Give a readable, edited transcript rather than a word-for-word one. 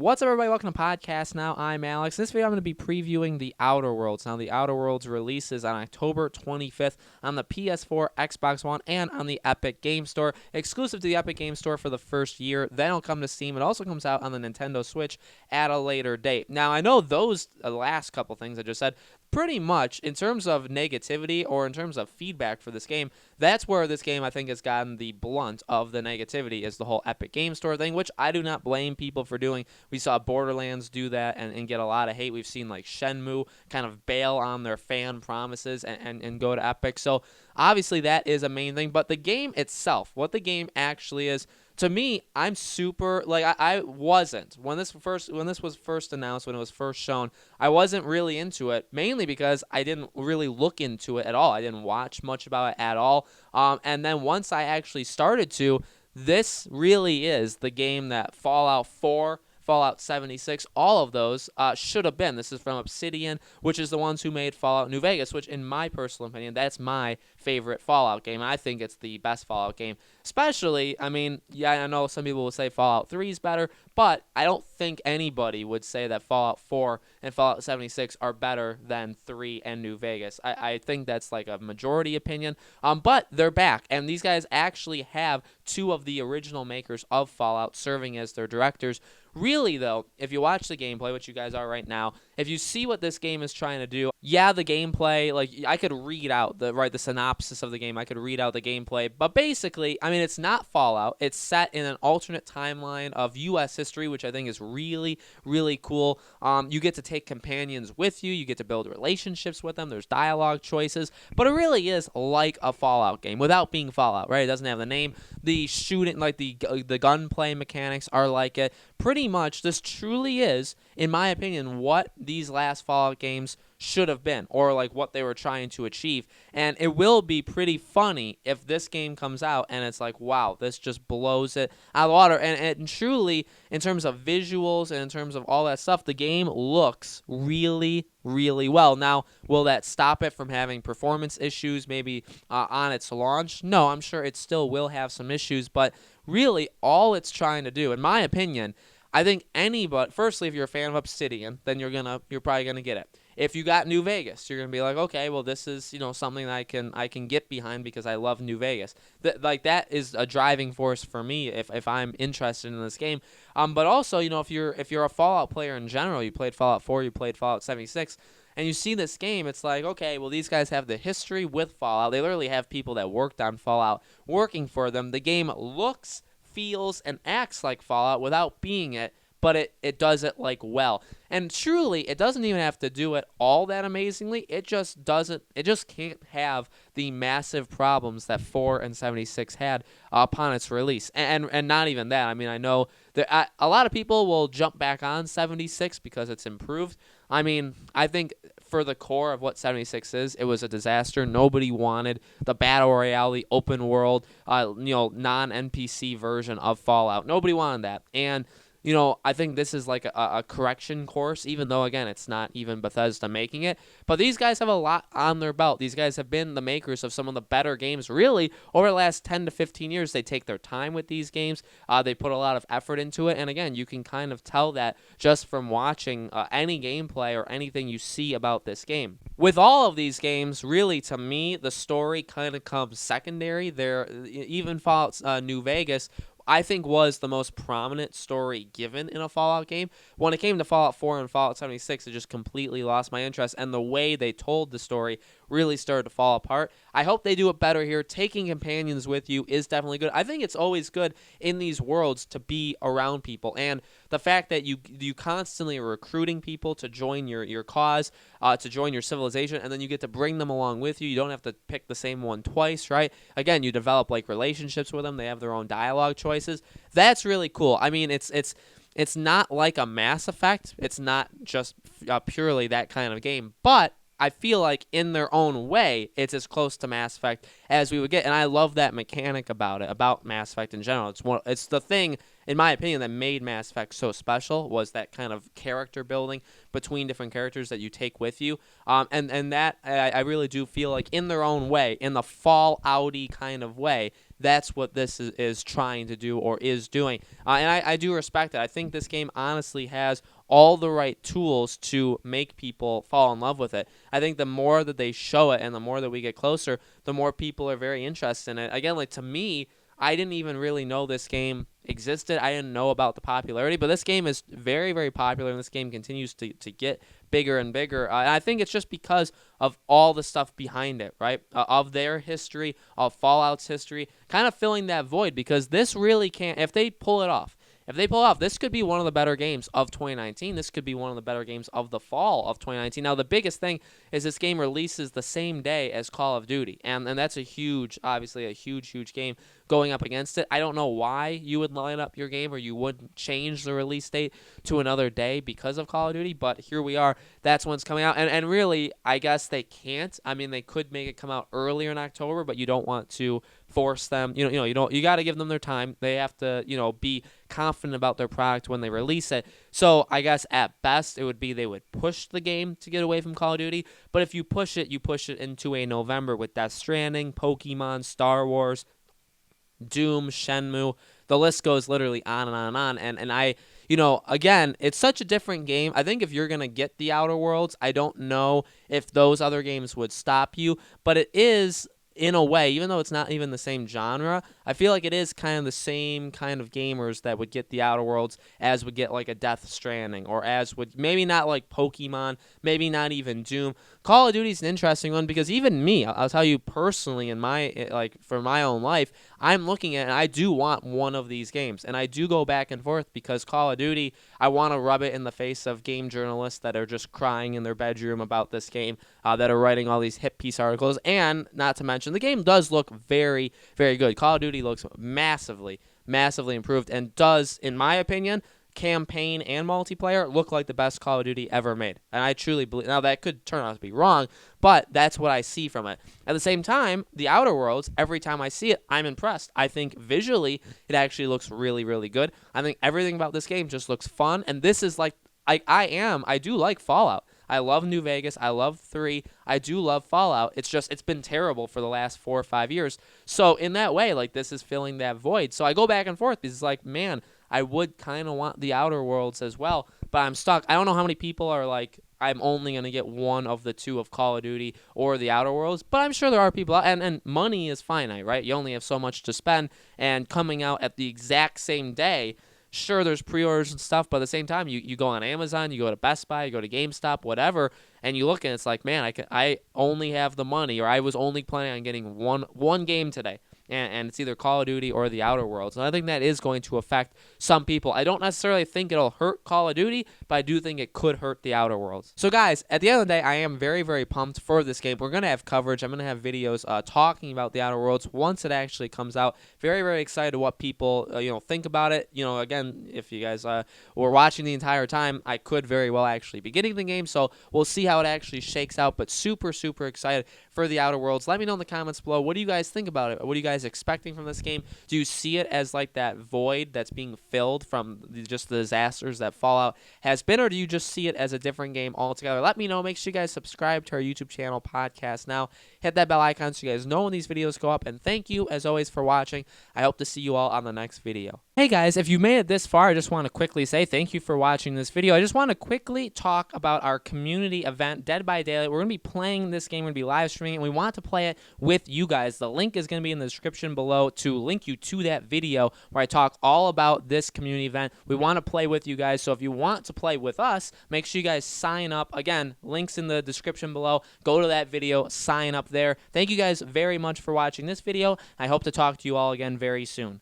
What's up, everybody? Welcome to Podcast Now. I'm Alex. In this video, I'm going to be previewing The Outer Worlds. Now, The Outer Worlds releases on October 25th on the PS4, Xbox One, and on the Epic Game Store. Exclusive to the Epic Game Store for the first year. Then it'll come to Steam. It also comes out on the Nintendo Switch at a later date. Now, I know those last couple things I just said, pretty much in terms of negativity or in terms of feedback for this game, that's where this game I think has gotten the blunt of the negativity is the whole Epic Game Store thing, which I do not blame people for doing. We saw Borderlands do that and get a lot of hate. We've seen like Shenmue kind of bail on their fan promises and go to Epic. So obviously that is a main thing, but the game itself, what the game actually is, to me, I'm super I wasn't when this was first announced, when it was first shown, I wasn't really into it, mainly because I didn't really look into it at all. I didn't watch much about it at all. And then once I actually started to, this really is the game that Fallout 4, Fallout 76, all of those should have been. This is from Obsidian, which is the ones who made Fallout New Vegas, which in my personal opinion, that's my favorite Fallout game. I think it's the best Fallout game. Especially, I mean, yeah, I know some people will say Fallout 3 is better, but I don't think anybody would say that Fallout 4 and Fallout 76 are better than 3 and New Vegas. I think that's like a majority opinion. But they're back, and these guys actually have two of the original makers of Fallout serving as their directors. Really, though, if you watch the gameplay, which you guys are right now, if you see what this game is trying to do, yeah, the gameplay, like, I could read out the synopsis of the game. I could read out the gameplay. But basically, I mean, it's not Fallout. It's set in an alternate timeline of U.S. history, which I think is really, really cool. You get to take companions with you. You get to build relationships with them. There's dialogue choices. But it really is like a Fallout game without being Fallout, right? It doesn't have the name. The shooting, like the gunplay mechanics are like it. Pretty much, this truly is, in my opinion, what these last Fallout games should have been, or like what they were trying to achieve. And it will be pretty funny if this game comes out and it's like, wow, this just blows it out of the water. And truly, in terms of visuals and in terms of all that stuff, the game looks really, really well. Now, will that stop it from having performance issues maybe on its launch? No, I'm sure it still will have some issues, but really all it's trying to do, in my opinion, I think anybody, firstly, if you're a fan of Obsidian, then you're probably gonna get it. If you got New Vegas, you're gonna be like, okay, well, this is something that I can get behind because I love New Vegas. That is a driving force for me if I'm interested in this game. But also, if you're a Fallout player in general, you played Fallout 4, you played Fallout 76. And you see this game, it's like, okay, well, these guys have the history with Fallout. They literally have people that worked on Fallout working for them. The game looks, feels, and acts like Fallout without being it, but it does it like well. And truly, it doesn't even have to do it all that amazingly. It just can't have the massive problems that 4 and 76 had upon its release. And not even that. I mean, I know that a lot of people will jump back on 76 because it's improved. I mean, I think for the core of what 76 is, it was a disaster. Nobody wanted the Battle Royale, the open world, non-NPC version of Fallout. Nobody wanted that. And I think this is like a correction course, even though, again, it's not even Bethesda making it. But these guys have a lot on their belt. These guys have been the makers of some of the better games, really, over the last 10 to 15 years. They take their time with these games. They put a lot of effort into it. And, again, you can kind of tell that just from watching any gameplay or anything you see about this game. With all of these games, really, to me, the story kind of comes secondary. Even Fallout New Vegas, I think, was the most prominent story given in a Fallout game. When it came to Fallout 4 and Fallout 76, it just completely lost my interest, and the way they told the story really started to fall apart. I hope they do it better here. Taking companions with you is definitely good. I think it's always good in these worlds to be around people, and the fact that you constantly are recruiting people to join your cause, to join your civilization, and then you get to bring them along with you. You don't have to pick the same one twice, right? Again, you develop like relationships with them. They have their own dialogue choices. That's really cool. I mean, it's not like a Mass Effect. It's not just purely that kind of game, but I feel like in their own way, it's as close to Mass Effect as we would get, and I love that mechanic about it, about Mass Effect in general. It's the thing, in my opinion, that made Mass Effect so special, was that kind of character building between different characters that you take with you, and that I really do feel like in their own way, in the Fallout-y kind of way, that's what this is trying to do or is doing. And I do respect it. I think this game honestly has all the right tools to make people fall in love with it. I think the more that they show it and the more that we get closer, the more people are very interested in it. Again, like to me, I didn't even really know this game existed. I didn't know about the popularity, but this game is very, very popular, and this game continues to get bigger and bigger. And I think it's just because of all the stuff behind it, right? Of their history, of Fallout's history, kind of filling that void, because this really can't, if they pull it off, this could be one of the better games of 2019. This could be one of the better games of the fall of 2019. Now, the biggest thing is this game releases the same day as Call of Duty, and that's a huge, obviously a huge, huge game going up against it. I don't know why you would line up your game or you wouldn't change the release date to another day because of Call of Duty, but here we are. That's when it's coming out, and really, I guess they can't. I mean, they could make it come out earlier in October, but you don't want to force them. You got to give them their time. They have to, be confident about their product when they release it. So I guess at best it would be they would push the game to get away from Call of Duty. But if you push it into a November with Death Stranding, Pokemon, Star Wars, Doom, Shenmue. The list goes literally on and on and on. And I, again, it's such a different game. I think if you're going to get the Outer Worlds, I don't know if those other games would stop you. But it is, in a way, even though it's not even the same genre, I feel like it is kind of the same kind of gamers that would get the Outer Worlds as would get like a Death Stranding, or as would maybe not like Pokemon, maybe not even Doom. Call of Duty is an interesting one because even me, I'll tell you personally, in my for my own life, I'm looking at it and I do want one of these games, and I do go back and forth because Call of Duty, I want to rub it in the face of game journalists that are just crying in their bedroom about this game, that are writing all these hit piece articles, and not to mention the game does look very, very good. Call of Duty looks massively, massively improved, and does, in my opinion, campaign and multiplayer look like the best Call of Duty ever made. And I truly believe, now that could turn out to be wrong, but that's what I see from it. At the same time, the Outer Worlds, every time I see it, I'm impressed. I think visually it actually looks really, really good. I think everything about this game just looks fun, and this is like, I do like Fallout. I love New Vegas. I love 3. I do love Fallout. It's just, it's been terrible for the last 4 or 5 years. So in that way, like, this is filling that void. So I go back and forth because it's like, man, I would kind of want the Outer Worlds as well, but I'm stuck. I don't know how many people are like, I'm only going to get one of the two of Call of Duty or the Outer Worlds, but I'm sure there are people, and money is finite, right? You only have so much to spend, and coming out at the exact same day, sure, there's pre-orders and stuff, but at the same time, you go on Amazon, you go to Best Buy, you go to GameStop, whatever, and you look and it's like, man, I only have the money, or I was only planning on getting one game today. And it's either Call of Duty or the Outer Worlds. And I think that is going to affect some people. I don't necessarily think it'll hurt Call of Duty, but I do think it could hurt the Outer Worlds. So guys, at the end of the day, I am very, very pumped for this game. We're going to have coverage. I'm going to have videos talking about the Outer Worlds once it actually comes out. Very, very excited what people think about it. Again, if you guys were watching the entire time, I could very well actually be getting the game. So we'll see how it actually shakes out, but super, super excited for the Outer Worlds. Let me know in the comments below. What do you guys think about it? What do you guys expecting from this game? Do you see it as like that void that's being filled from just the disasters that Fallout has been, or do you just see it as a different game altogether? Let me know. Make sure you guys subscribe to our YouTube channel, Podcast Now. Hit that bell icon so you guys know when these videos go up, and thank you as always for watching. I hope to see you all on the next video. Hey guys, if you made it this far, I just want to quickly say thank you for watching this video. I just want to quickly talk about our community event, Dead by Daylight. We're going to be playing this game. We're going to be live streaming, and we want to play it with you guys. The link is going to be in the description below to link you to that video where I talk all about this community event. We want to play with you guys, so if you want to play with us, make sure you guys sign up. Again, links in the description below. Go to that video, sign up there. Thank you guys very much for watching this video. I hope to talk to you all again very soon.